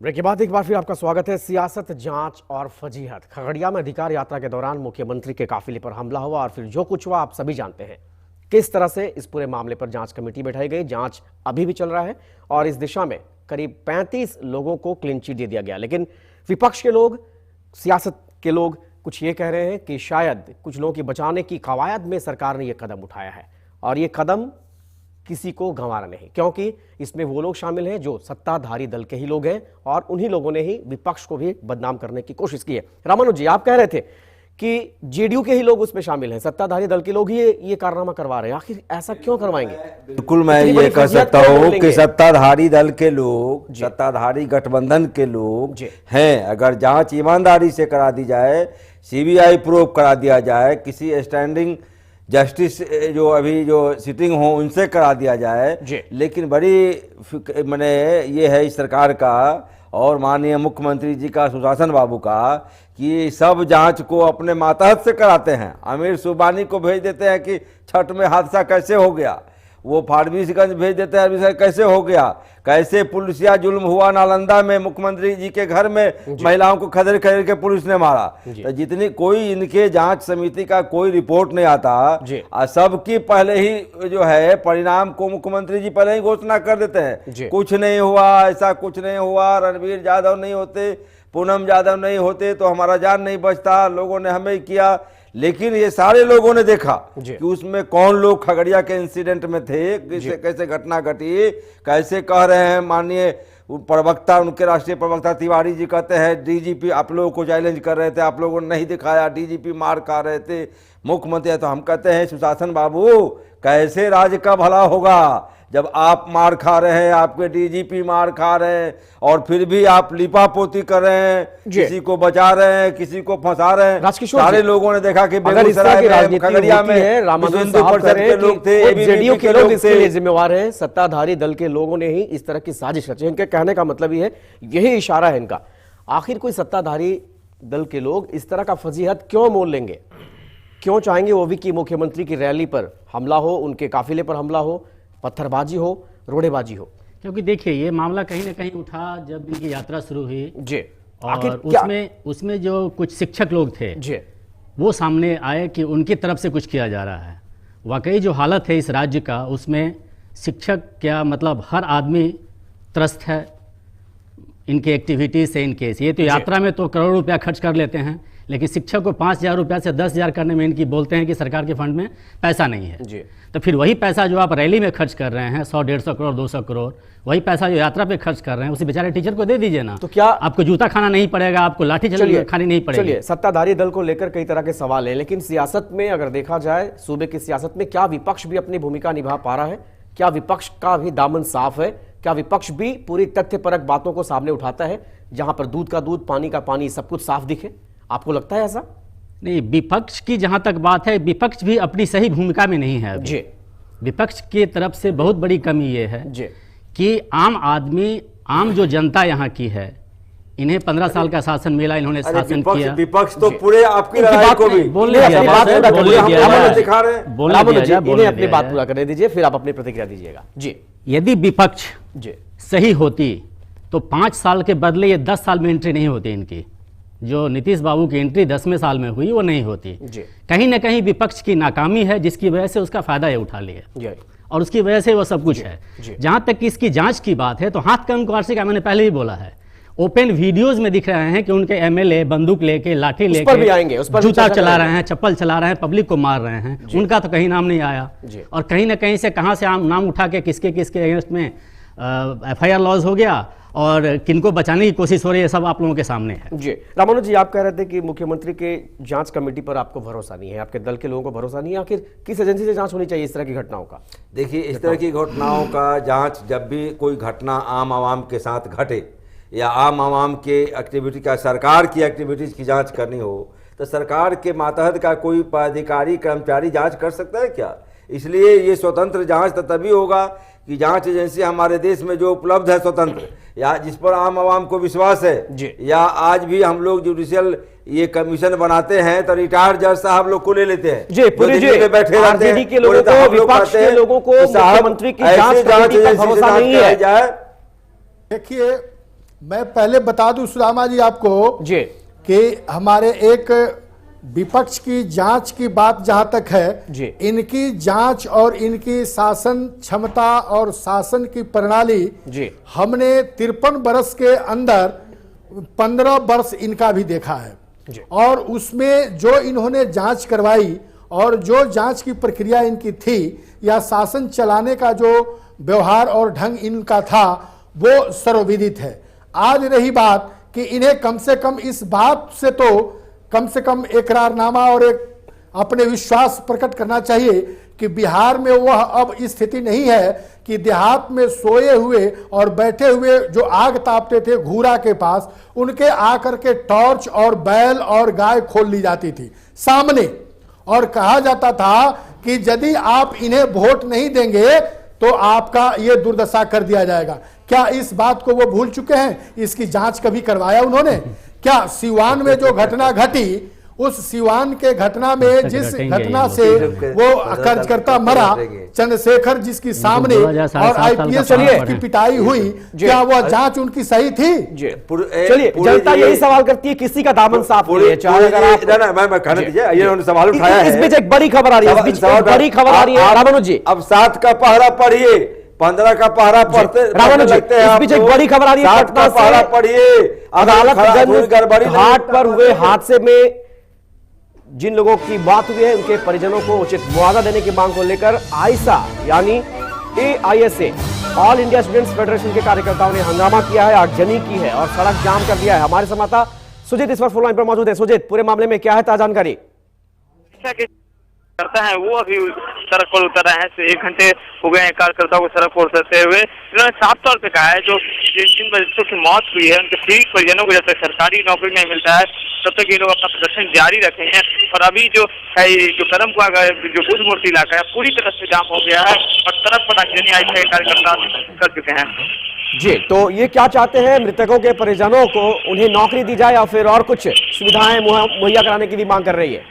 Break के बाद एक बार फिर आपका स्वागत है। सियासत, जांच और फजीहत। खगड़िया में अधिकार यात्रा के दौरान मुख्यमंत्री के काफिले पर हमला हुआ और फिर जो कुछ हुआ आप सभी जानते हैं। किस तरह से इस पूरे मामले पर जांच कमेटी बैठाई गई, जांच अभी भी चल रहा है और इस दिशा में करीब 35 लोगों को क्लीन चिट दे दिया गया। लेकिन विपक्ष के लोग, सियासत के लोग कुछ ये कह रहे हैं कि शायद कुछ लोगों की बचाने की कवायद में सरकार ने यह कदम उठाया है और ये कदम किसी को गंवारा नहीं, क्योंकि इसमें वो लोग शामिल हैं जो सत्ताधारी दल के ही लोग हैं और उन्हीं लोगों ने ही विपक्ष को भी बदनाम करने की कोशिश की है। रामानुज जी, आप कह रहे थे कि जेडीयू के ही लोग उसमें शामिल हैं, सत्ताधारी दल के लोग ही ये कारनामा करवा रहे हैं। आखिर ऐसा क्यों करवाएंगे? बिल्कुल, मैं ये कह सकता हूँ कि सत्ताधारी दल के लोग, सत्ताधारी गठबंधन के लोग हैं। अगर जांच ईमानदारी से करा दी जाए, सीबीआई प्रोब करा दिया जाए, किसी स्टैंडिंग जस्टिस जो अभी जो सिटिंग हो उनसे करा दिया जाए, लेकिन बड़ी मैंने ये है इस सरकार का और माननीय मुख्यमंत्री जी का, सुशासन बाबू का, कि सब जांच को अपने मातहत से कराते हैं। आमिर सुबानी को भेज देते हैं कि छठ में हादसा कैसे हो गया, वो फारबिसगंज भेज देते हैं कैसे हो गया, कैसे पुलिसिया जुल्म हुआ नालंदा में, मुख्यमंत्री जी के घर में महिलाओं को खदेड़ खदेड़ के पुलिस ने मारा। तो जितनी कोई इनके जांच समिति का कोई रिपोर्ट नहीं आता, सबकी पहले ही जो है परिणाम को मुख्यमंत्री जी पहले ही घोषणा कर देते हैं, कुछ नहीं हुआ, ऐसा कुछ नहीं हुआ, रणवीर यादव नहीं होते, पूनम यादव नहीं होते तो हमारा जान नहीं बचता, लोगों ने हमें किया। लेकिन ये सारे लोगों ने देखा कि उसमें कौन लोग खगड़िया के इंसिडेंट में थे, कैसे घटना घटी, कैसे कह रहे हैं माननीय प्रवक्ता, उनके राष्ट्रीय प्रवक्ता तिवारी जी कहते हैं डीजीपी आप लोगों को चैलेंज कर रहे थे, आप लोगों ने नहीं दिखाया, डीजीपी मार खा रहे थे, मुख्यमंत्री। तो हम कहते हैं सुशासन बाबू, कैसे राज्य का भला होगा जब आप मार खा रहे हैं, आपके डीजीपी मार खा रहे हैं और फिर भी आप लिपापोती कर रहे हैं, किसी को बचा रहे हैं, किसी को फंसा रहे हैं। सारे लोगों ने देखा कि बेगूसराय में, खगड़िया में हिंदू परिषद के लोग थे, जेडीयू के लोग इसके लिए जिम्मेवार हैं, सत्ताधारी दल के लोगों ने ही इस तरह की साजिश रची। इनके कहने का मतलब ये है, यही इशारा है इनका। आखिर कोई सत्ताधारी दल के लोग इस तरह का फजीहत क्यों मोल लेंगे, क्यों चाहेंगे वो भी कि मुख्यमंत्री की रैली पर हमला हो, उनके काफिले पर हमला हो, पत्थरबाजी हो, रोड़ेबाजी हो? क्योंकि देखिए ये मामला कहीं ना कहीं उठा जब इनकी यात्रा शुरू हुई जी, और उसमें जो कुछ शिक्षक लोग थे जी, वो सामने आए कि उनकी तरफ से कुछ किया जा रहा है। वाकई जो हालत है इस राज्य का, उसमें शिक्षक क्या मतलब हर आदमी त्रस्त है इनके एक्टिविटीज से, इनके ये तो यात्रा में तो करोड़ों रुपया खर्च कर लेते हैं, लेकिन शिक्षक को 5,000 रुपया से 10,000 करने में इनकी बोलते हैं कि सरकार के फंड में पैसा नहीं है जी। तो फिर वही पैसा जो आप रैली में खर्च कर रहे हैं 100-150 करोड़ 200 करोड़, वही पैसा जो यात्रा पे खर्च कर रहे हैं उसी बेचारे टीचर को दे दीजिए ना। तो क्या आपको जूता खाना नहीं पड़ेगा, आपको लाठी खानी नहीं पड़ेगी। चलिए, सत्ताधारी दल को लेकर कई तरह के सवाल है, लेकिन सियासत में अगर देखा जाए, सूबे की सियासत में क्या विपक्ष भी अपनी भूमिका निभा पा रहा है? क्या विपक्ष का भी दामन साफ है? क्या विपक्ष भी पूरी तथ्यपरक बातों को सामने उठाता है, जहां पर दूध का दूध, पानी का पानी, सब कुछ साफ दिखे? आपको लगता है ऐसा? नहीं, विपक्ष की जहां तक बात है, विपक्ष भी अपनी सही भूमिका में नहीं है जी। विपक्ष की तरफ से बहुत बड़ी कमी ये है जी कि आम आदमी, आम जो जनता यहाँ की है, इन्हें 15 साल का शासन मिला, इन्होंने शासन किया। विपक्ष तो पूरे आपकी लड़ाई को भी बोलने अपनी बात पूरा करने दीजिए, फिर आप अपनी प्रतिक्रिया दीजिएगा जी। यदि विपक्ष जी सही होती तो 5 साल के बदले ये 10 साल में एंट्री नहीं होती इनकी। जो नीतीश बाबू की एंट्री 10वें साल में हुई वो नहीं होती। कहीं ना कहीं विपक्ष की नाकामी है, जिसकी वजह से उसका फायदा ये उठा लिया और उसकी वजह से वो सब कुछ है। जहां तक कि इसकी जांच की बात है तो हाथ कम वार्षिक का मैंने पहले ही बोला है, ओपन वीडियोस में दिख रहे हैं कि उनके एमएलए बंदूक लेके, लाठी लेके, जूता चला रहे हैं, चप्पल चला रहे हैं, पब्लिक को मार रहे हैं। उनका तो कहीं नाम नहीं आया और कहीं ना कहीं से कहां से नाम उठा के किसके किसके अगेंस्ट में FIR लॉज हो गया और किनको बचाने की कोशिश हो रही है, सब आप लोगों के सामने है जी। रामानुज जी, आप कह रहे थे कि मुख्यमंत्री के जांच कमेटी पर आपको भरोसा नहीं है, आपके दल के लोगों को भरोसा नहीं है। आखिर किस एजेंसी से जांच होनी चाहिए इस तरह की घटनाओं का? देखिए, इस तरह की घटनाओं का जांच, जब भी कोई घटना आम आवाम के साथ घटे या आम आवाम के एक्टिविटी का, सरकार की एक्टिविटीज की जांच करनी हो, तो सरकार के मातहत का कोई पदाधिकारी, कर्मचारी जांच कर सकता है क्या? इसलिए ये स्वतंत्र जांच तो तभी होगा कि जांच एजेंसी हमारे देश में जो उपलब्ध है स्वतंत्र, या जिस पर आम आवाम को विश्वास है, या आज भी हम लोग जुडिशियल ये कमीशन बनाते हैं तो रिटायर्ड जज साहब लोग को ले लेते हैं जी, पूरी जी बैठे रहते हैं के लोगों को, विपक्ष के लोगों को मुख्यमंत्री की जांच कमेटी पर भरोसा नहीं है। देखिए, मैं पहले बता दूं सुदामा जी आपको जी कि हमारे एक विपक्ष की जांच की बात जहां तक है, जी। इनकी जांच और इनकी शासन क्षमता और शासन की प्रणाली जी हमने 53 वर्ष के अंदर 15 वर्ष इनका भी देखा है। जी। और उसमें जो इन्होंने जांच करवाई और जो जांच की प्रक्रिया इनकी थी या शासन चलाने का जो व्यवहार और ढंग इनका था वो सर्वविदित है। आज रही बात कि इन्हें कम से कम इस बात से तो कम से कम इकरारनामा और एक अपने विश्वास प्रकट करना चाहिए कि बिहार में वह अब स्थिति नहीं है कि देहात में सोए हुए और बैठे हुए जो आग तापते थे घूरा के पास, उनके आकर के टॉर्च और बैल और गाय खोल ली जाती थी सामने, और कहा जाता था कि यदि आप इन्हें वोट नहीं देंगे तो आपका ये दुर्दशा कर दिया जाएगा। क्या इस बात को वो भूल चुके हैं? इसकी जांच कभी करवाया उन्होंने? क्या सिवान में जो घटना घटी, उस सिवान के घटना में जिस घटना से वो कार्यकर्ता मरा, चंद्रशेखर जिसकी सामने और आईपीएस की पिटाई हुई, क्या वह जांच उनकी सही थी? चलिए, जनता यही सवाल करती है, किसी का दामन साफ नहीं है। चाहे अगर आप ये सवाल उठाया है, इस बीच एक बड़ी खबर आ रही है, इस बीच एक बड़ी खबर आ रही है रामानुज जी। अब 7 का पहरा पढ़िए, 15 का पहरा पढ़ते रामानुज जी, इस बीच एक बड़ी खबर आ रही है, 7 का पहरा पढ़िए। अदालतगंज घाट पर हुए हादसे में जिन लोगों की बात हुई है, उनके परिजनों को उचित मुआवजा देने की मांग को लेकर आईसा यानी AISA all India students federation के कार्यकर्ताओं ने हंगामा किया है, आगजनी की है और सड़क जाम कर दिया है। हमारे संवाददाता सुजीत इस वक्त फोन लाइन पर मौजूद है। सुजीत, पूरे मामले में क्या है ताजा जानकारी? करता है वो अभी सड़क पर उतर रहे हैं। 1 घंटे हो गए हैं कार्यकर्ताओं को सड़क पर उतरते हुए। इन्होंने साफ तौर पे कहा है जो जिन बच्चों की मौत हुई है उनके पीड़ित परिजनों को जब तक सरकारी नौकरी नहीं मिलता है तब तक ये लोग अपना प्रदर्शन जारी रखेंगे। और अभी जो है जो करमकुआ का जो बुद्ध मूर्ति इलाका है पूरी तरह से जाम हो गया है और तरफ पर आगजनी आईसा कार्यकर्ता कर चुके हैं। जी, तो ये क्या चाहते हैं? मृतकों के परिजनों को उन्हें नौकरी दी जाए या फिर और कुछ सुविधाएं मुहैया कराने की भी मांग कर रही है?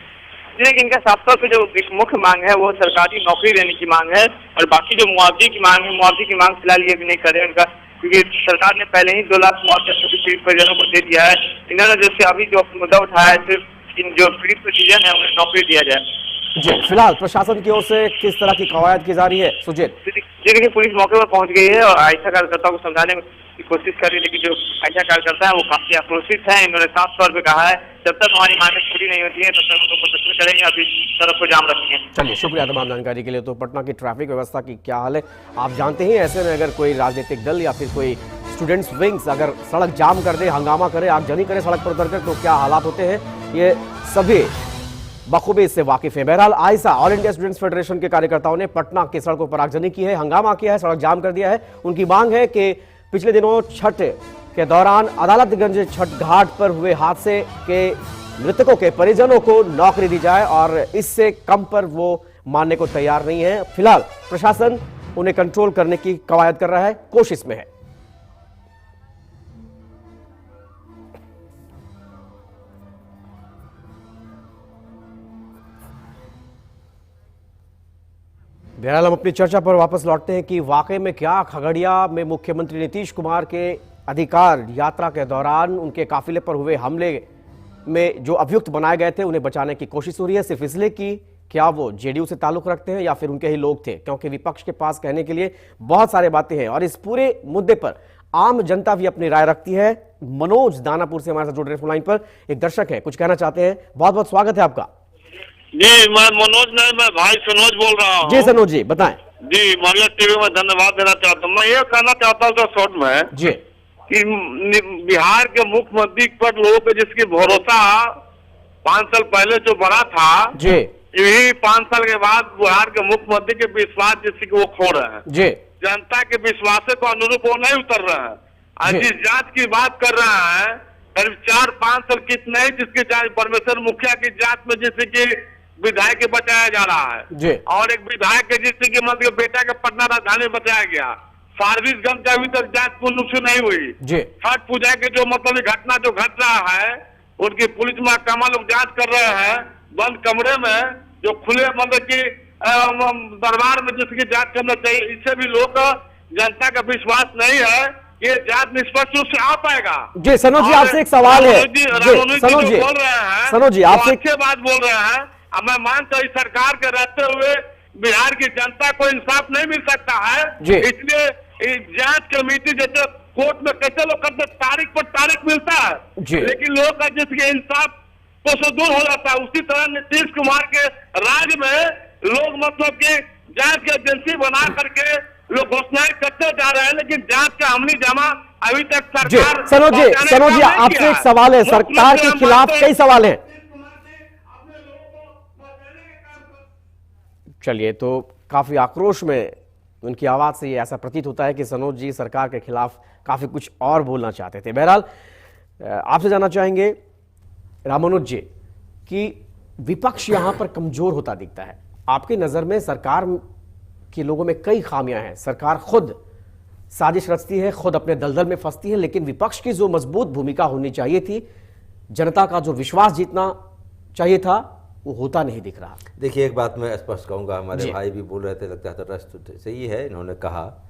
लेकिन इनका साफ तौर पे जो मुख्य मांग है वो सरकारी नौकरी देने की मांग है और बाकी जो मुआवजे की मांग है, मुआवजे की मांग फिलहाल ये भी नहीं कर रहे उनका, क्योंकि सरकार ने पहले ही 2 लाख मुआवजा सभी पीड़ित परिजनों को दे दिया है। इन्होंने जैसे अभी जो मुद्दा उठाया है सिर्फ इन जो पीड़ित परिजन है उन्हें नौकरी दिया जाए। जी, फिलहाल प्रशासन की ओर से किस तरह की कवायद की जा रही है सुजीत? देखिए, पुलिस मौके पर पहुंच गई है और आयशा कार्यकर्ताओं को समझाने की कोशिश कर रही है, लेकिन जो आयशा कार्यकर्ता है वो काफी आक्रोशित है। इन्होंने साफ तौर पे कहा है जब तक हमारी मांगें पूरी नहीं होती है तब तक हम लोग प्रदर्शन करेंगे, अभी सड़क को जाम रखेंगे। चलिए, शुक्रिया तमाम जानकारी के लिए। तो पटना की ट्रैफिक व्यवस्था की क्या हाल है आप जानते ही। ऐसे में अगर कोई राजनीतिक दल या फिर कोई स्टूडेंट्स विंग्स अगर सड़क जाम कर दे, हंगामा करे, आगजनी करे सड़क पर उतरकर, तो क्या हालात होते हैं ये सभी बखूबी इससे वाकिफ है। बहरहाल I saw all India students federation के कार्यकर्ताओं ने पटना की सड़कों पर आगजनी की है, हंगामा किया है, सड़क जाम कर दिया है। उनकी मांग है कि पिछले दिनों छठ के दौरान अदालतगंज छठ घाट पर हुए हादसे के मृतकों के परिजनों को नौकरी दी जाए और इससे कम पर वो मानने को तैयार नहीं है। फिलहाल प्रशासन उन्हें कंट्रोल करने की कवायद कर रहा है, कोशिश में है। बहरहाल हम अपनी चर्चा पर वापस लौटते हैं कि वाकई में क्या खगड़िया में मुख्यमंत्री नीतीश कुमार के अधिकार यात्रा के दौरान उनके काफिले पर हुए हमले में जो अभियुक्त बनाए गए थे उन्हें बचाने की कोशिश हो रही है, सिर्फ इसलिए कि क्या वो जेडीयू से ताल्लुक रखते हैं या फिर उनके ही लोग थे, क्योंकि विपक्ष के पास कहने के लिए बहुत सारे बातें हैं और इस पूरे मुद्दे पर आम जनता भी अपनी राय रखती है। मनोज दानापुर से हमारे साथ जुड़ रहे फोन लाइन पर एक दर्शक है, कुछ कहना चाहते हैं। बहुत बहुत स्वागत है आपका। जी, मैं मनोज नहीं, मैं भाई सनोज बोल रहा हूँ। जी सनोज जी, बताएं। जी, मरिया टीवी में धन्यवाद देना चाहता हूँ। मैं ये कहना चाहता हूँ शॉर्ट में जी कि बिहार के मुख्यमंत्री पर लोगों को जिसकी भरोसा 5 साल पहले जो बना था जी, यही 5 साल के बाद बिहार के मुख्यमंत्री के विश्वास जिसकी वो खो रहे हैं। जी, जनता के विश्वास को अनुरूप वो नहीं उतर रहे हैं। आज जिस जांच की बात कर रहे हैं करीब 4-5 साल कितने जिसकी जांच परमेश्वर मुखिया की जांच में जैसे की विधायक बचाया जा रहा है जी, और एक विधायक के जिससे कि मतलब बेटा के पटना राजधानी बचाया गया। फारबिसगंज का अभी तक जांच पूर्ण रूप से नहीं हुई। जी, छठ पूजा के जो मतलब घटना जो घट रहा है उनकी पुलिस महकमा लोग जांच कर रहे हैं बंद कमरे में, जो खुले मतलब की दरबार में जिसकी जांच करना चाहिए। इससे भी लोग जनता का विश्वास नहीं है ये जांच निष्पक्ष रूप से आ पाएगा। जी सनोज जी, और आपसे एक सवाल है। सनोज जी बोल रहे हैं, सनोज जी आपसे अच्छे बात बोल रहे हैं। अब मैं मानता हूँ इस सरकार के रहते हुए बिहार की जनता को इंसाफ नहीं मिल सकता है, इसलिए जांच कमेटी जैसे कोर्ट में कैसे लोग करते तारीख पर तारीख मिलता है, लेकिन लोग का जिसके इंसाफ को से दूर हो जाता है। उसी तरह नीतीश कुमार के राज में लोग मतलब कि जांच की एजेंसी बना करके लोग घोषणाएं करते जा रहे हैं, लेकिन जांच का अमली जामा अभी तक सरकार। सनोज जी आपसे एक सवाल है, सरकार के खिलाफ कई सवाल हैं। चलिए, तो काफी आक्रोश में उनकी आवाज से ये ऐसा प्रतीत होता है कि सनोज जी सरकार के खिलाफ काफी कुछ और बोलना चाहते थे। बहरहाल आपसे जानना चाहेंगे रामानुज जी कि विपक्ष यहां पर कमजोर होता दिखता है। आपकी नजर में सरकार के लोगों में कई खामियां हैं, सरकार खुद साजिश रचती है, खुद अपने दलदल में फंसती है, लेकिन विपक्ष की जो मजबूत भूमिका होनी चाहिए थी, जनता का जो विश्वास जीतना चाहिए था, वो होता नहीं दिख रहा। देखिए, एक बात मैं स्पष्ट कहूँगा, हमारे भाई भी बोल रहे थे, लगता है तो सही है, इन्होंने कहा।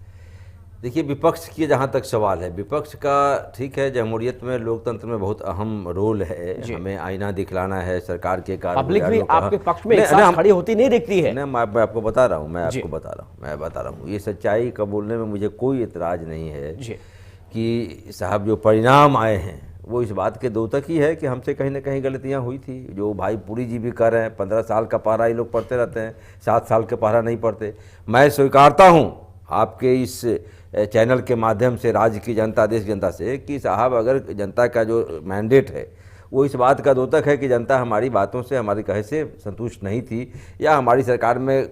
देखिए, विपक्ष की जहाँ तक सवाल है, विपक्ष का ठीक है, जमहूरियत में लोकतंत्र में बहुत अहम रोल है, हमें आईना दिखलाना है सरकार के कार्य। पब्लिक भी आपके पक्ष में एक साथ खड़ी होती नहीं दिखती है। मैं आपको बता रहा हूँ, मैं बता रहा हूँ, ये सच्चाई का बोलने में मुझे कोई एतराज नहीं है कि साहब जो परिणाम आए हैं वो इस बात के द्योतक ही है कि हमसे कहीं ना कहीं गलतियां हुई थी। जो भाई पुरी जी भी कर रहे हैं, 15 साल का पहरा ये लोग पढ़ते रहते हैं, 7 साल के पहरा नहीं पढ़ते। मैं स्वीकारता हूं आपके इस चैनल के माध्यम से राज्य की जनता, देश की जनता से, कि साहब अगर जनता का जो मैंडेट है वो इस बात का द्योतक है कि जनता हमारी बातों से, हमारी कहे से संतुष्ट नहीं थी, या हमारी सरकार में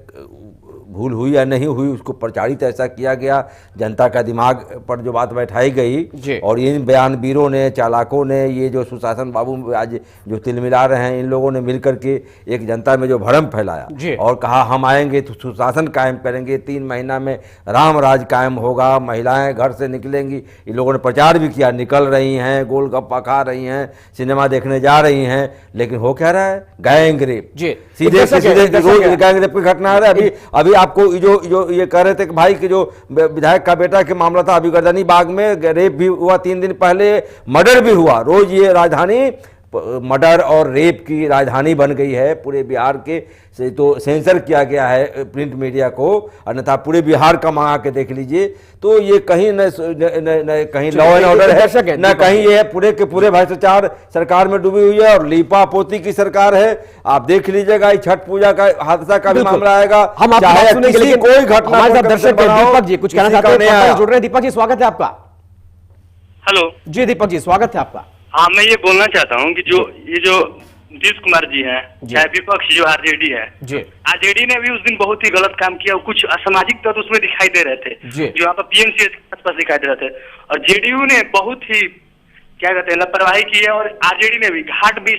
भूल हुई या नहीं हुई, उसको प्रचारित ऐसा किया गया, जनता का दिमाग पर जो बात बैठाई गई, और इन बयानवीरों ने, चालाकों ने, ये जो सुशासन बाबू आज जो तिलमिला रहे हैं, इन लोगों ने मिलकर के एक जनता में जो भ्रम फैलाया और कहा हम आएंगे तो सुशासन कायम करेंगे, 3 महीना में राम राज कायम होगा, महिलाएं घर से निकलेंगी। इन लोगों ने प्रचार भी किया, निकल रही हैं, गोलगप्पा खा रही हैं, सिनेमा देखने जा रही हैं, लेकिन हो क्या रहा है? गैंग रेप, सीधे गैंग रेप की घटना आ रहा है। अभी आपको जो ये कह रहे थे कि भाई कि जो विधायक का बेटा के मामला था, अभी गर्दनी बाग में रेप भी हुआ, 3 दिन पहले मर्डर भी हुआ। रोज ये राजधानी मर्डर और रेप की राजधानी बन गई है पूरे बिहार के। से तो सेंसर किया गया है प्रिंट मीडिया को, अन्यथा पूरे बिहार का मंगा के देख लीजिए। तो ये कहीं न कहीं लॉ एंड ऑर्डर है, न कहीं ये पूरे के पूरे भ्रष्टाचार सरकार में डूबी हुई है और लीपा पोती की सरकार है। आप देख लीजिएगा, छठ पूजा का हादसा का भी मामला आएगा, हम चाहे किसी कोई घटना। दर्शक दीपक जी कुछ कहना चाहते हैं, जुड़ रहे हैं। दीपक जी स्वागत है आपका। हेलो जी दीपक जी स्वागत है आपका। हाँ, मैं ये बोलना चाहता हूँ कि जो नीतीश कुमार जी हैं, चाहे विपक्ष जो आरजेडी है, आरजेडी ने भी उस दिन बहुत ही गलत काम किया, कुछ असामाजिक तत्व उसमें दिखाई दे रहे थे, जो यहाँ पर पीएमसीएच के आसपास दिखाई दे रहे थे, और जेडीयू ने बहुत ही क्या कहते हैं लापरवाही की है, और आरजेडी ने भी घाट भी,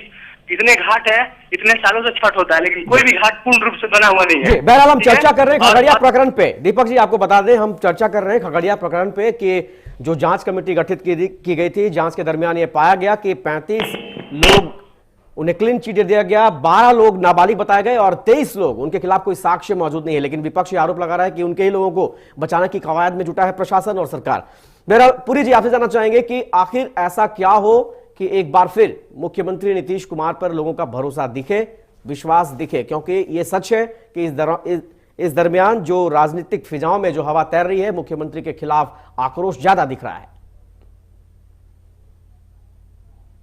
इतने घाट है, इतने सालों से छठ होता है, लेकिन कोई भी घाट पूर्ण रूप से बना हुआ नहीं है। बहरहाल हम चर्चा कर रहे हैं खगड़िया प्रकरण पे। दीपक जी आपको बता दें, हम चर्चा कर रहे हैं खगड़िया प्रकरण पे कि जो जांच कमेटी गठित की गई थी, जांच के दरमियान ये पाया गया कि 35 लोग उन्हें क्लीन चिट दे दिया गया, 12 लोग नाबालिग बताए गए और 23 लोग उनके खिलाफ कोई साक्ष्य मौजूद नहीं है। लेकिन विपक्ष ये आरोप लगा रहा है कि उनके ही लोगों को बचाने की कवायद में जुटा है प्रशासन और सरकार। बहरहाल पुरी जी आपसे जानना चाहेंगे कि आखिर ऐसा क्या हो कि एक बार फिर मुख्यमंत्री नीतीश कुमार पर लोगों का भरोसा दिखे, विश्वास दिखे, क्योंकि यह सच है कि इस दरमियान जो राजनीतिक फिजाओं में जो हवा तैर रही है, मुख्यमंत्री के खिलाफ आक्रोश ज्यादा दिख रहा है।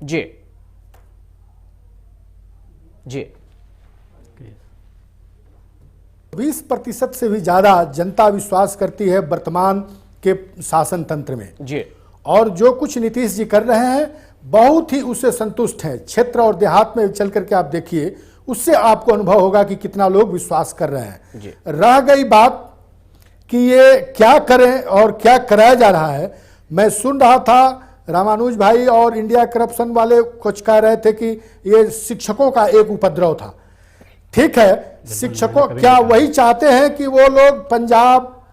जी 20% से भी ज्यादा जनता विश्वास करती है वर्तमान के शासन तंत्र में जी, और जो कुछ नीतीश जी कर रहे हैं बहुत ही उससे संतुष्ट हैं। क्षेत्र और देहात में चल करके आप देखिए, उससे आपको अनुभव होगा कि कितना लोग विश्वास कर रहे हैं जी। रह गई बात कि ये क्या करें और क्या कराया जा रहा है। मैं सुन रहा था रामानुज भाई और इंडिया करप्शन वाले कुछ कह रहे थे कि ये शिक्षकों का एक उपद्रव था। ठीक है, शिक्षकों क्या वही चाहते हैं कि वो लोग पंजाब,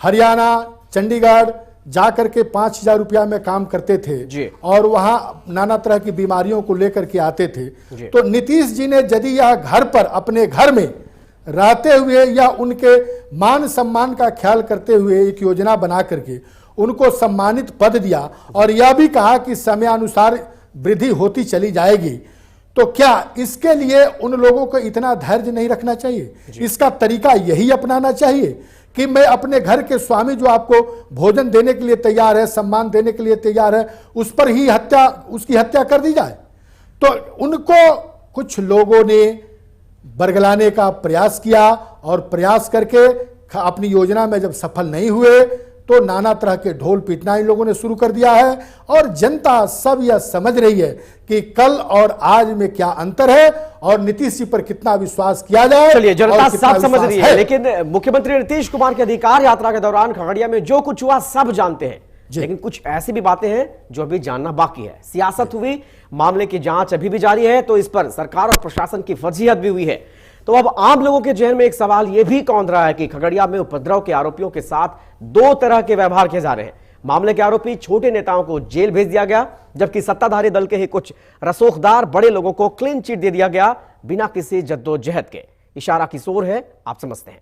हरियाणा, चंडीगढ़ जाकर के 5,000 रुपया में काम करते थे और वहां नाना तरह की बीमारियों को लेकर के आते थे। तो नीतीश जी ने यदि यह घर पर अपने घर में रहते हुए या उनके मान सम्मान का ख्याल करते हुए एक योजना बना करके उनको सम्मानित पद दिया और यह भी कहा कि समयानुसार वृद्धि होती चली जाएगी, तो क्या इसके लिए उन लोगों को इतना धैर्य नहीं रखना चाहिए? इसका तरीका यही अपनाना चाहिए कि मैं अपने घर के स्वामी जो आपको भोजन देने के लिए तैयार है, सम्मान देने के लिए तैयार है, उस पर ही उसकी हत्या कर दी जाए। तो उनको कुछ लोगों ने बरगलाने का प्रयास किया और प्रयास करके अपनी योजना में जब सफल नहीं हुए तो नाना तरह के ढोल पीटना इन लोगों ने शुरू कर दिया है। और जनता सब यह समझ रही है कि कल और आज में क्या अंतर है और नीतीश जी पर कितना विश्वास किया जाए। चलिए, जनता सब समझ रही है, लेकिन मुख्यमंत्री नीतीश कुमार की अधिकार यात्रा के दौरान खगड़िया में जो कुछ हुआ सब जानते हैं, लेकिन कुछ ऐसी भी बातें हैं जो अभी जानना बाकी है। सियासत हुई, मामले की जांच अभी भी जारी है, तो इस पर सरकार और प्रशासन की फजीहत भी हुई है। तो अब आम लोगों के जहन में एक सवाल यह भी कौंध रहा है कि खगड़िया में उपद्रव के आरोपियों के साथ दो तरह के व्यवहार किए जा रहे हैं। मामले के आरोपी छोटे नेताओं को जेल भेज दिया गया, जबकि सत्ताधारी दल के ही कुछ रसूखदार बड़े लोगों को क्लीन चिट दे दिया गया बिना किसी जद्दोजहद के। इशारा किस ओर है, आप समझते हैं।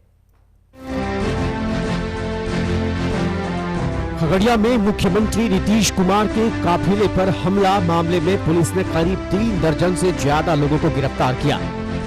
खगड़िया में मुख्यमंत्री नीतीश कुमार के काफिले पर हमला मामले में पुलिस ने करीब 3 दर्जन से ज्यादा लोगों को गिरफ्तार किया,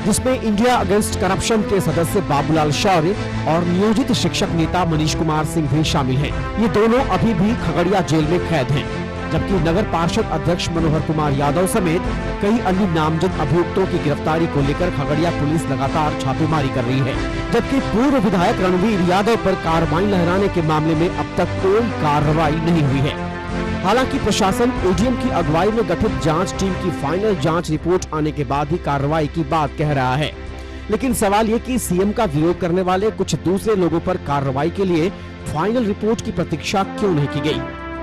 जिसमें इंडिया अगेंस्ट करप्शन के सदस्य बाबूलाल शौर्य और नियोजित शिक्षक नेता मनीष कुमार सिंह भी शामिल हैं। ये दोनों अभी भी खगड़िया जेल में कैद हैं, जबकि नगर पार्षद अध्यक्ष मनोहर कुमार यादव समेत कई अन्य नामजद अभियुक्तों की गिरफ्तारी को लेकर खगड़िया पुलिस लगातार छापेमारी कर रही है। जबकि पूर्व विधायक रणवीर यादव पर कार्रवाई लहराने के मामले में अब तक कोई कार्रवाई नहीं हुई है। हालांकि प्रशासन एडीएम की अगुवाई में गठित जांच टीम की फाइनल जांच रिपोर्ट आने के बाद ही कार्रवाई की बात कह रहा है, लेकिन सवाल ये कि सीएम का विरोध करने वाले कुछ दूसरे लोगों पर कार्रवाई के लिए फाइनल रिपोर्ट की प्रतीक्षा क्यों नहीं की गई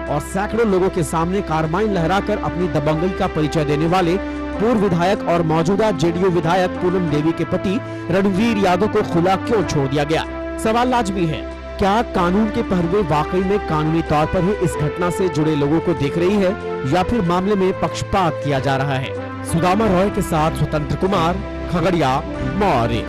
और सैकड़ों लोगों के सामने कार्बाइन लहराकर अपनी दबंगई का परिचय देने वाले पूर्व विधायक और मौजूदा जेडीयू विधायक पूनम देवी के पति रणवीर यादव को खुला क्यों छोड़ दिया गया। सवाल लाजमी है, क्या कानून के पहलू वाकई में कानूनी तौर पर ही इस घटना से जुड़े लोगों को देख रही है या फिर मामले में पक्षपात किया जा रहा है। सुदामा रॉय के साथ स्वतंत्र कुमार, खगड़िया, मौर्य।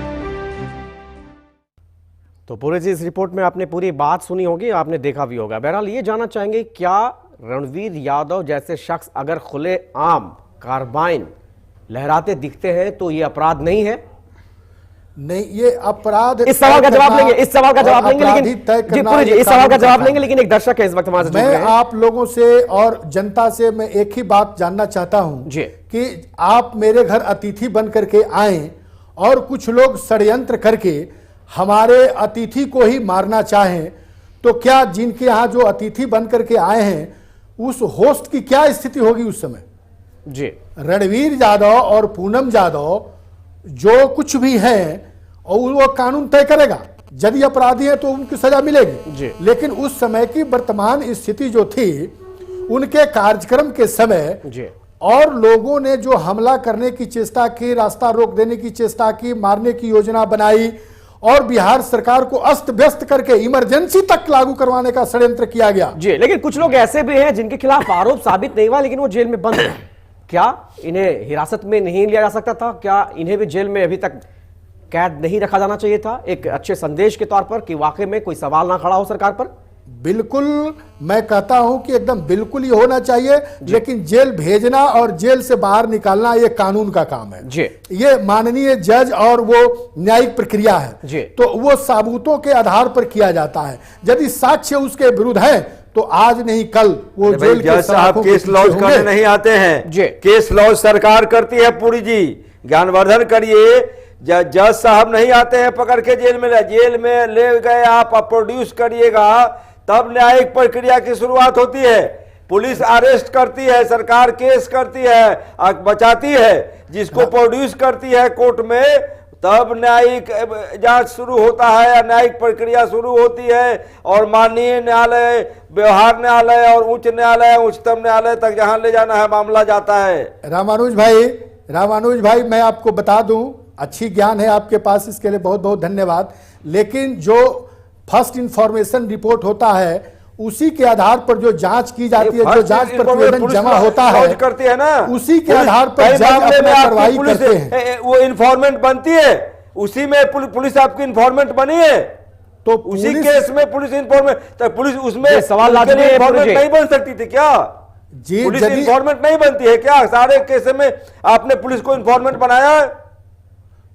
तो पूरे जी इस रिपोर्ट में आपने पूरी बात सुनी होगी, आपने देखा भी होगा। बहरहाल ये जानना चाहेंगे, क्या रणवीर यादव जैसे शख्स अगर खुले आम कार्बाइन लहराते दिखते हैं तो ये अपराध नहीं है? नहीं, ये अपराध। इस सवाल का जवाब लेंगे, इस सवाल का जवाब लेंगे, लेकिन इस सवाल का जवाब लेंगे, लेकिन एक दर्शक है इस वक्त हमारे साथ। मैं आप लोगों से और जनता से मैं एक ही बात जानना चाहता हूं कि आप मेरे घर अतिथि बन करके आए और कुछ लोग षड्यंत्र करके हमारे अतिथि को ही मारना चाहें, तो क्या जिनके यहाँ जो अतिथि बन करके आए हैं उस होस्ट की क्या स्थिति होगी उस समय? जी, रणवीर यादव और पूनम यादव जो कुछ भी हैं और वो कानून तय करेगा, यदि अपराधी है तो उनकी सजा मिलेगी। लेकिन उस समय की वर्तमान स्थिति जो थी, उनके कार्यक्रम के समय और लोगों ने जो हमला करने की चेष्टा की, रास्ता रोक देने की चेष्टा की, मारने की योजना बनाई और बिहार सरकार को अस्त व्यस्त करके इमरजेंसी तक लागू करवाने का षड्यंत्र किया गया। जी, लेकिन कुछ लोग ऐसे भी हैं जिनके खिलाफ आरोप साबित नहीं हुआ लेकिन वो जेल में बंद है। क्या इन्हें हिरासत में नहीं लिया जा सकता था? क्या इन्हें भी जेल में अभी तक कैद नहीं रखा जाना चाहिए था, एक अच्छे संदेश के तौर पर कि वाकई में कोई सवाल ना खड़ा हो सरकार पर? बिल्कुल, मैं कहता हूं कि एकदम बिल्कुल ही होना चाहिए, लेकिन जेल भेजना और जेल से बाहर निकालना ये कानून का काम है जी। ये माननीय जज और वो न्यायिक प्रक्रिया है जी। तो वो सबूतों के आधार पर किया जाता है। यदि साक्ष्य उसके विरुद्ध है तो आज नहीं कल वो जेल के साहब केस लॉन्च करने नहीं आते हैं जी। केस लॉन्च सरकार करती है पूरी जी, ज्ञानवर्धन करिए। जज साहब नहीं आते हैं पकड़ के जेल में ले गए, आप प्रोड्यूस करिएगा तब न्यायिक प्रक्रिया की शुरुआत होती है। पुलिस अरेस्ट करती है, सरकार केस करती है, बचाती है, जिसको प्रोड्यूस करती है कोर्ट में, तब न्यायिक जांच शुरू होता है या न्यायिक प्रक्रिया शुरू होती है। और माननीय न्यायालय, व्यवहार न्यायालय और उच्च न्यायालय, उच्चतम न्यायालय तक जहां ले जाना है मामला जाता है। रामानुज भाई मैं आपको बता दूं, अच्छी ज्ञान है आपके पास, इसके लिए बहुत बहुत धन्यवाद। लेकिन जो फर्स्ट इंफॉर्मेशन रिपोर्ट होता है उसी के आधार पर जो जांच की जाती है, जो जांच प्रतिवेदन जमा होता है करती है ना, उसी के आधार पर जज अपना कार्रवाई करते हैं। वो इन्फॉर्मेंट बनती है, उसी में पुलिस आपकी इन्फॉर्मेंट बनी है। तो उसी पुलिस- केस में पुलिस इन्फॉर्मेंट, तो पुलिस उसमें ये सवाल उनके लिए लाजमी है, इन्फॉर्मेंट मुझे। नहीं बन सकती थी क्या? जी, पुलिस यदि- इन्फॉर्मेंट नहीं बनती है क्या? सारे केस में आपने पुलिस को इन्फॉर्मेंट बनाया है?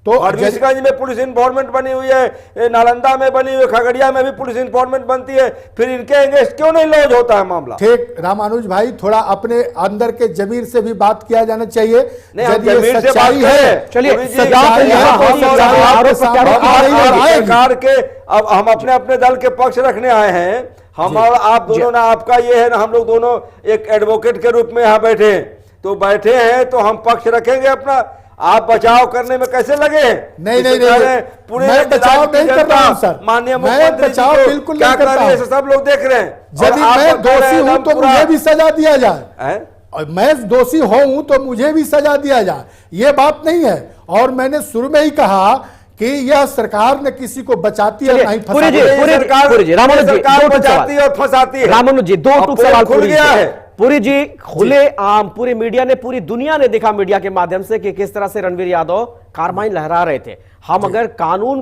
तो फरबिसगंज में पुलिस इन्फॉर्मेंट बनी हुई है, नालंदा में बनी हुई है, खगड़िया में भी पुलिस इन्फॉर्मेंट बनती है, फिर इनके अगेंस्ट क्यों नहीं लॉन्च होता है मामला? ठीक रामानुज भाई, थोड़ा अपने अंदर के जमीर से भी बात किया जाना चाहिए। नहीं, हम यदि ये जमीर से बात सच्चाई करें। है, चलिए, पुलिस जी, सजा सच्चाई तो है, यहाँ तो हो, सच्चाई सजा है, आरोप तो प्रत्यारोप अब आ रही है, आप आएगी। सरकार के, अब हम अपने अपने दल के पक्ष रखने आए हैं, हम और आप दोनों ना, आपका ये है ना, हम लोग दोनों एक एडवोकेट के रूप में यहाँ बैठे हैं, तो बैठे हैं तो हम पक्ष रखेंगे अपना। आप बचाव करने में कैसे लगे हैं? नहीं, इसे नहीं, कह रहे नहीं। हैं, पूरे मैं राज्य बचाव की नहीं कर जनता, रहा हूं, सर। माननीय मैं मुख्यमंत्री जी बचाव को बिल्कुल क्या नहीं कर करता रही है, हूं। सब लोग देख रहे हैं। यदि और आप मैं बता रहे दोषी हैं, हूं हम तो पूरा- मुझे भी सजा दिया जाए, हैं? और मैं दोषी हूं तो मुझे भी सजा दिया जाए, ये बात नहीं है। और मैंने शुरू में ही कहा कि यह सरकार ने किसी को बचाती है, चलिए, नहीं पूरी जी, फंसाती है। पूरी जी, पूरी जी, रामानुज जी, सरकार दो टूक बचाती है सवाल। और फंसाती है। रामानुज जी, दो अब टूक पोल सवाल खुल पूरी गया से। है। पूरी जी, खुले आम पूरी मीडिया ने, पूरी दुनिया ने देखा मीडिया के माध्यम से कि किस तरह से रणवीर यादव कारबाइन लहरा रहे थे। हम अगर कानून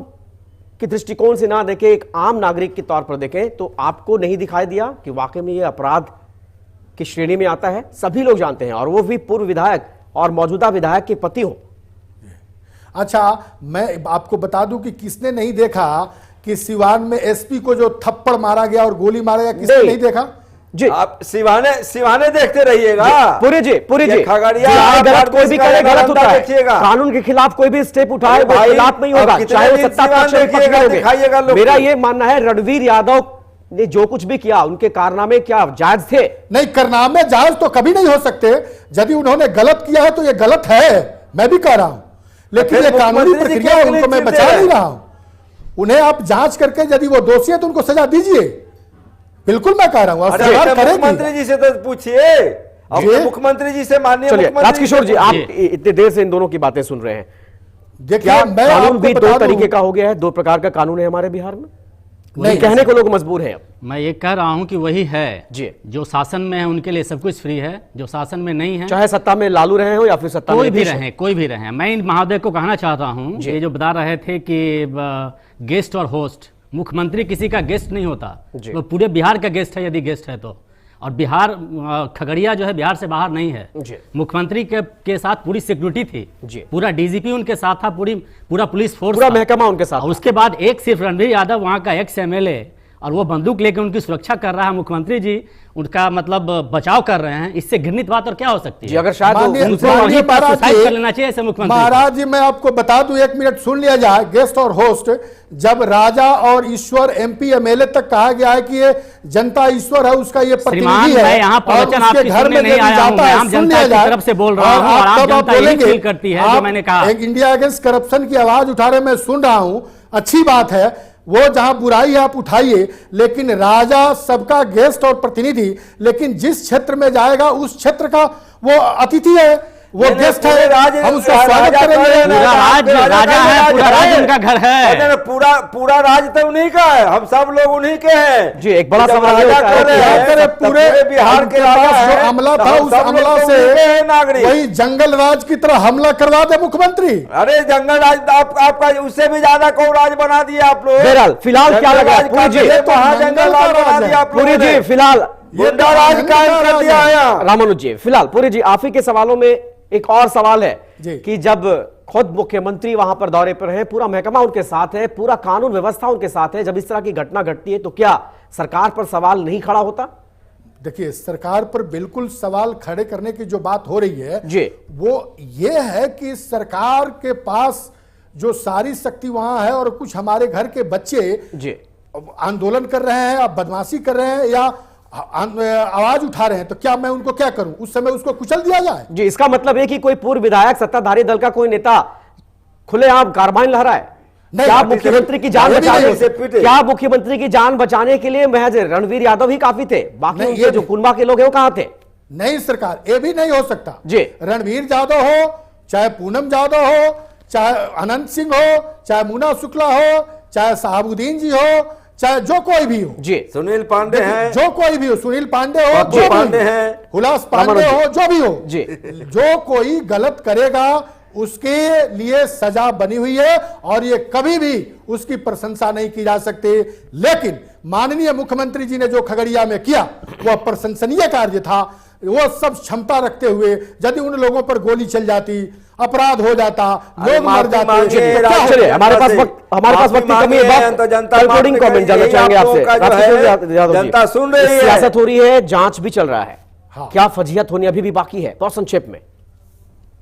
की दृष्टिकोण से ना देखें, एक आम नागरिक के तौर पर देखें, तो आपको नहीं दिखाई दिया कि वाकई में यह अपराध की श्रेणी में आता है? सभी लोग जानते हैं, और वो भी पूर्व विधायक और मौजूदा विधायक के पति हो। अच्छा, मैं आपको बता दूं कि किसने नहीं देखा कि सिवान में एसपी को जो थप्पड़ मारा गया और गोली मारा गया, किसने नहीं। नहीं देखा? जी, आप सिवाने देखते रहिएगा। पूरी जी, पूरी ये जी, खगड़िया, चाहे गलत कोई भी करे, गलत होता है। देखिएगा। कानून के खिलाफ कोई भी स्टेप उठाए, अरे वो भाई, खिलाफ नहीं अब होगा, कितने चाहे वो दिन सत्ता सिवान पक्ष में पक्ष देखिएगा, में दिखाइएगा होंगे। लोग मेरा को। ये मानना है, रणवीर यादव ने जो कुछ भी किया, उनके कारनामे क्या जायज थे? नहीं, कारनामे जायज तो कभी नहीं हो सकते। यदि उन्होंने गलत किया है तो ये गलत है, मैं भी कह रहा हूं, लेकिन फिर ये कानूनी मुख्यमंत्री जी प्रक्रिया है, क्यों उनको मैं नहीं बचा चिंतित नहीं है? रहा हूं। उन्हें आप जांच करके यदि वो दोषी है तो उनको सजा दीजिए, बिल्कुल मैं कह रहा हूं, और अरे सरकार अपने करेगी। मुख्यमंत्री जी से तो पूछिए, अपने जी। मुख्यमंत्री जी से, माननीय चलिए, मुख्यमंत्री राजकिशोर जी, से आप पूछिए। इतने देर से इन दोनों की बातें सुन रहे हैं। देखिए, क्या मैं कानून आपको भी बता दो दूं- तरीके का हो गया है? दो प्रकार का कानून है हमारे बिहार में, नहीं, कहने को लोग मजबूर हैं अब। मैं ये कह रहा हूँ कि वही है जी। जो शासन में है उनके लिए सब कुछ फ्री है, जो शासन में नहीं है चाहे सत्ता में लालू रहे हो या फिर सत्ता में कोई भी नीतीश हो। रहे, कोई भी रहे। मैं इन महोदय को कहना चाहता हूँ, ये जो बता रहे थे कि गेस्ट और होस्ट, मुख्यमंत्री किसी का गेस्ट नहीं होता, जी। वो पूरे बिहार का गेस्ट है यदि गेस्ट है तो। और बिहार, खगड़िया जो है बिहार से बाहर नहीं है। जी। मुख्यमंत्री के साथ पूरी सिक्योरिटी थी, जी। पूरा डीजीपी उनके साथ था, पूरा पुलिस फोर्स पूरा था। महकमा उनके साथ और उसके बाद एक सिर्फ रणवीर यादव वहाँ का एक्स एमएलए, और वो बंदूक लेकर उनकी सुरक्षा कर रहा है। मुख्यमंत्री जी उनका मतलब बचाव कर रहे हैं, इससे घृणित बात और क्या हो सकती जी, है? अगर शायद माननीय- उनको माननीय वहीं पर महाराज सुसाइड जी- कर लेना चाहिए ऐसे मुख्यमंत्री को। महाराज जी, मैं आपको बता दूं, एक मिनट सुन लिया जाए। गेस्ट और होस्ट, जब राजा और ईश्वर एमपी एमएलए तक कहा गया है कि ये जनता ईश्वर है, उसका ये श्रीमान, प्रतिनिधि है, मैं यहाँ और प्रवचन उसके आपकी घर सुनने में नहीं यदि आया हूँ, जाता मैं है, आम सुन जनता लिया की जाए। तरफ से बोल रहा हूँ, और आम तब आप जनता यही बोलेंगे, फील करती है जो आप मैंने कहा। एक इंडिया अगेंस्ट करप्शन की आवाज उठा रहे, मैं सुन रहा हूं, अच्छी बात है, वो जहां बुराई है आप उठाइए, लेकिन राजा सबका गेस्ट और प्रतिनिधि, लेकिन जिस क्षेत्र में जाएगा उस क्षेत्र का वो अतिथि है, वो नहीं, नहीं, गेस्ट पूरे है, राज्य- हम उसका राजा स्वागत का करेंगे। है, पूरा राज्य राजा है, पूरा राज्य उनका घर है। अरे नहीं, पूरा राज्य तो उन्हीं का है, हम सब लोग उन्हीं के हैं। जी, एक बड़ा जब सवाल ये राजा उठा है कर कि रहे हैं, क्या करे, तब पूरे बिहार के राजा पास जो हैं, हमला तो था, हम उस सब लोग हमला तो से उन्हीं के हैं नागरिक। वही जंगल राज की तरह हमला करवा दे मुख्यमंत्री। अरे जंगल राज आपका उससे भी ज्यादा को राज बना दिया आप लोग। बहरहाल, फिलहाल क्या जंगल लगा? राज पूरी जी, करते थे, तो वहाँ जंगल जंगल का राज बना राज है। दिया आप पूरी लोगों जी, ने। फिलहाल गुंडा राज जंगल कायम का कर दिया राज है है। यहाँ। रामानुज जी, फिलहाल पूरी जी, आप ही के सवालों में एक और सवाल है जी। कि जब खुद मुख्यमंत्री वहां पर दौरे पर हैं, पूरा महकमा उनके साथ है, पूरा कानून व्यवस्था उनके साथ है, जब इस तरह की घटना घटती है तो क्या सरकार पर सवाल नहीं खड़ा होता? देखिए, सरकार पर बिल्कुल सवाल खड़े करने की जो बात हो रही है जी। वो ये है कि सरकार के पास जो सारी शक्ति वहां है, और कुछ हमारे घर के बच्चे जी, आंदोलन कर रहे हैं या बदमाशी कर रहे हैं या आवाज उठा रहे हैं, तो क्या मैं उनको क्या करूं? उस समय उसको कुचल दिया जाए? जी, इसका मतलब है कि कोई पूर्व विधायक, सत्ताधारी दल का कोई नेता खुलेआम कार्बाइन लहराए? नहीं, क्या पार्टी से- मुख्यमंत्री की जान नहीं, नहीं, बचाने नहीं, से पीटे। क्या मुख्यमंत्री की जान बचाने के लिए महज रणवीर यादव ही काफी थे? बाकी नहीं, उनके ये जो भी- कुनबा के लोग हैं वो कहां थे? नहीं सरकार, ये भी नहीं हो सकता। जी। रणवीर यादव हो, चाहे पूनम यादव हो, चाहे अनंत सिंह हो, चाहे मुन्ना शुक्ला हो, चाहे साहबुद्दीन जी हो, चाहे जो कोई भी हो, जी, सुनील पांडे हैं, जो कोई भी हो, सुनील पांडे हो, पप्पू जो भी पांडे हो, हैं, हुलास पांडे रामानुज हो, जो भी हो, जी। जो कोई गलत करेगा उसके लिए सजा बनी हुई है और ये कभी भी उसकी प्रशंसा नहीं की जा सकती। लेकिन माननीय मुख्यमंत्री जी ने जो खगड़िया में किया वह प्रशंसनीय कार्य था। वो सब क्षमता रखते हुए यदि उन लोगों पर गोली चल जाती, अपराध हो जाता, लोग मर जाते, चलिए हमारे पास वक्त की कमी है। कंक्लूडिंग कमेंट जानना चाहेंगे आपसे। जनता सुन रही है, सियासत हो रही है, जांच भी चल रहा है, हाँ। क्या फजीहत होनी अभी भी बाकी है? बहुत संक्षेप में।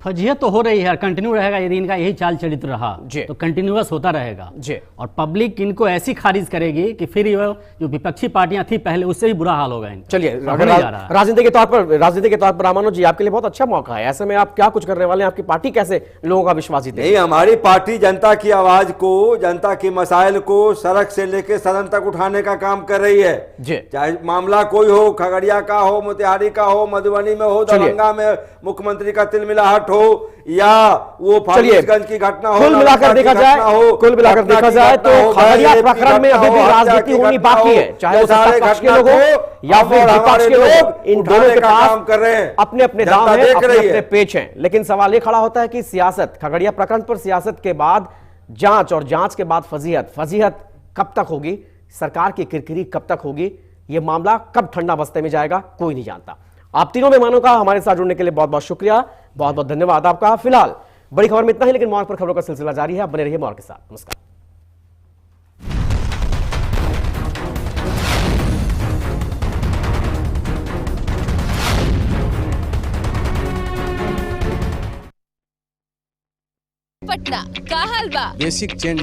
फजीहत तो हो रही है, कंटिन्यू रहेगा। यदि इनका यही चाल चरित्र रहा जी। तो कंटिन्यूअस होता रहेगा जी। और पब्लिक इनको ऐसी खारिज करेगी कि फिर ये जो विपक्षी पार्टियां थी पहले, उससे भी बुरा हाल होगा इनका। चलिए होने जा रहा है। राजनीति के तौर पर रामानुज जी आपके लिए बहुत अच्छा मौका है। ऐसे में आप क्या कुछ करने वाले हैं? आपकी पार्टी कैसे लोगों का विश्वास जीते? नहीं, हमारी पार्टी जनता की आवाज को, जनता की मसाइल को सड़क से लेकर सदन तक उठाने का काम कर रही है जी। चाहे मामला कोई हो, खगड़िया का हो, मोतिहारी का हो, मधुबनी में हो, दरभंगा में मुख्यमंत्री का तिलमिलाहट हो, या वो फारबिसगंज की घटना हो, कुल मिलाकर देखा जाए तो खगड़िया प्रकरण में अभी भी राजनीति होनी बाकी है, चाहे वो सत्ता पक्ष के लोग हो या फिर विपक्ष के लोग। इन दोनों के पास कर रहे हैं, अपने अपने दांव हैं, अपने अपने पेच हैं। लेकिन सवाल ये खड़ा होता है कि सियासत, खगड़िया प्रकरण पर सियासत के बाद जांच और जांच के बाद फजीहत कब तक होगी? सरकार की किरकिरी कब तक होगी? यह मामला कब ठंडा बस्ते में जाएगा, कोई नहीं जानता। आप तीनों मेहमानों का हमारे साथ जुड़ने के लिए बहुत बहुत शुक्रिया, बहुत बहुत धन्यवाद आपका। फिलहाल बड़ी खबर में इतना ही, लेकिन मॉर्ग पर खबरों का सिलसिला जारी है। आप बने रहिए मॉर्ग के साथ। नमस्कार। पटना का हलवा बेसिक चेंज